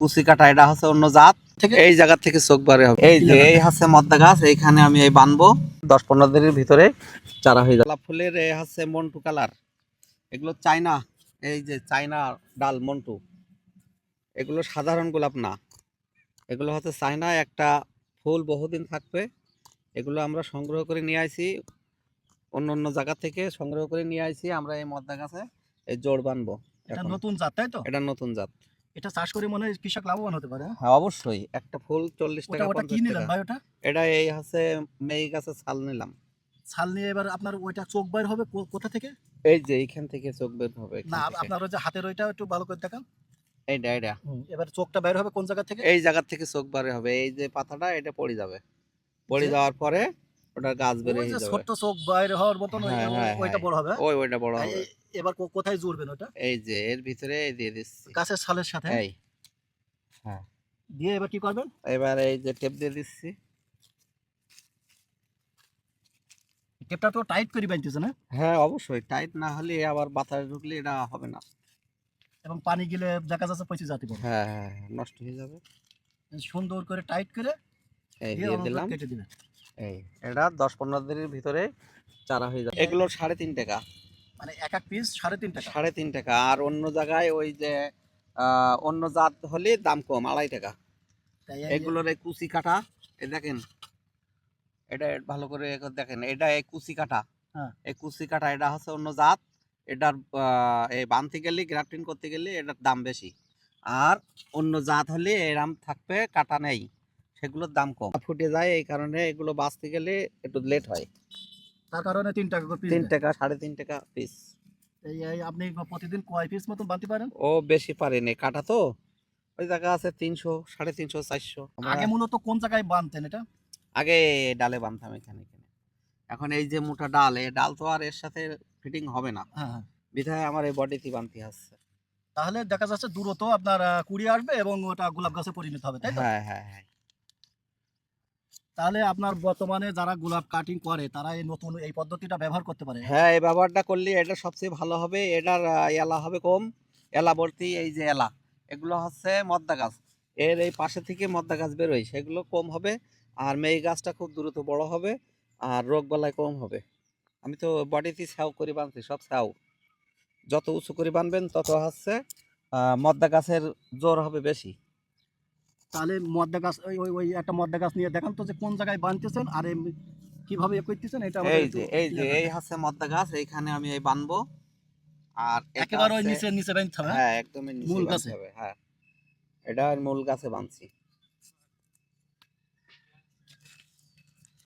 কুচি কাটা, এটা হচ্ছে অন্য জাত থেকে, এই জায়গা থেকে চোখ বারে হবে। এই যে এই হচ্ছে মদ্দা গাছ, এইখানে আমি এই বানবো 10-15 দিনের ভিতরে চারা হয়ে যাবে। গোলাপ ফুলের এই হচ্ছে মন্টু কালার, এগুলো চায়না, এই যে চায়না ডাল মন্টু, এগুলো সাধারণ গোলাপ না, এগুলো হচ্ছে চায়না, একটা ফুল বহুদিন থাকবে। এগুলো আমরা সংগ্রহ করে নিয়ে আসি, অন্য অন্য জায়গা থেকে সংগ্রহ করে নিয়ে আসি আমরা এই মদ্দা গাছে এই জোড় বানবো। এটা নতুন জাত, তাই তো? এটা নতুন জাত। এটা চাষ করে মনে হয় কৃষক লাভবান হতে পারে। হ্যাঁ অবশ্যই, একটা ফুল 40 টাকা 50 কি নিলেন টাকা। ভাই ওটা? এটা এই হচ্ছে মেই গাছের ছাল নিলাম। ছাল নিয়ে এবার আপনার ওইটা চোখ বাইর হবে কোথা থেকে? এই যে এইখান থেকে চোখ বের হবে। না আপনার ওই যে হাতের ওইটা একটু ভালো করে দেখান। এইটা এইটা এবার চোখটা বাইর হবে কোন জায়গা থেকে? এই জায়গা থেকে চোখ বের হবে, এই যে পাতাটা এটা পড়ে যাবে, পড়ে যাওয়ার পরে ওটা গাছ বের হয়ে যাবে। ছোট চোখ বাইর হওয়ার মতন ওইটা বড় হবে। ওইটা বড় হবে। এবার কোথায় জুড়বেন ওটা? এই যে এর ভিতরে দিয়ে দিচ্ছি গাছের ছালের সাথে। এই হ্যাঁ, দিয়ে এবার কি করবেন? এবার এই যে টেপ দিয়ে দিচ্ছি। টেপটা তো টাইট করে বাঁধতেছে না? হ্যাঁ অবশ্যই, টাইট না হলে আবার বাতাস ঢুকলে এটা হবে না, এবং পানি গেলে দেখা যাচ্ছে পচে যেতে পারে। হ্যাঁ হ্যাঁ নষ্ট হয়ে যাবে। সুন্দর করে টাইট করে এই দিয়ে দিলাম। কেটে দিবেন। এই এটা 10-15 দিনের ভিতরে চারা হয়ে যাবে। এগুলো 3.5 টাকা, মানে এক এক পিস 3.5 টাকা। 3.5 টাকা। আর অন্য জায়গায় ওই যে অন্য জাত হলে দাম কম, 2.5 টাকা। এগুলোর এই কুচি কাটা, এই দেখেন, এটা ভালো করে দেখেন, এটা এই কুচি কাটা, এই কুচি কাটা, এটা হচ্ছে অন্য জাত। এটার এই বানতে গেলে, গ্রাফটিং করতে গেলে এটার দাম বেশি। আর অন্য জাত হলে এরাম থাকবে, কাটা নেই, সেগুলোর দাম কম, ফুটে যায়। এই কারণে এগুলো বাঁচতে গেলে একটু লেট হয়। তার কারণে 3 টাকা করে পিস। 3 টাকা 3.5 টাকা পিস। এই আপনি প্রতিদিন কয় পিস মতন বানতে পারেন? ও বেশি পারেনি, কাটা তো ওই জায়গা আছে 300, 350, 400। আগে মূলত কোন জায়গায় বানতেন এটা? আগে ডালে বানতাম এখানে। এখন এই যে মোটা ডাল, এই ডাল তো আর এর সাথে ফিটিং হবে না, বিধায় আমার এই বডিতে বানতে হচ্ছে। তাহলে দেখা যাচ্ছে দূরত্ব আপনার কুড়ি আসবে এবং ওটা গোলাপ গাছে পরিণত হবে, তাই তো? হ্যাঁ হ্যাঁ হ্যাঁ। তাহলে আপনার বর্তমানে যারা গোলাপ কাটিং করে তারা এই নতুন এই পদ্ধতিটা ব্যবহার করতে পারে। হ্যাঁ এই ব্যবহারটা করলে এটা সবচেয়ে ভালো হবে। এটার এলা হবে কম, এলা ভর্তি, এই যে এলা, এগুলো হচ্ছে মদ্দা গাছ, এর এই পাশে থেকে মদ্দা গাছ বেরোয়, সেগুলো কম হবে। আর মেই গাছটা খুব দ্রুত বড় হবে, আর রোগ বালাই কম হবে। আমি তো বডিতে ছাউ করে বানছি, সব ছাউ, যত উঁচু করে বানবেন তত হচ্ছে মদ্দা গাছের জোর হবে বেশি। তাহলে মদ্দা গাছ ওই একটা মদ্দা গাছ নিয়ে দেখান তো যে কোন জায়গায় বানতেছেন আর কিভাবে করতেছেন এটা। এই হচ্ছে মদ্দা গাছ, এইখানে আমি এই বানবো। আর একেবারে ওই নিচে বানতে হবে। হ্যাঁ একদমই নিচে মূল বানতে হবে। হ্যাঁ এটা মূল গাছে বানছি।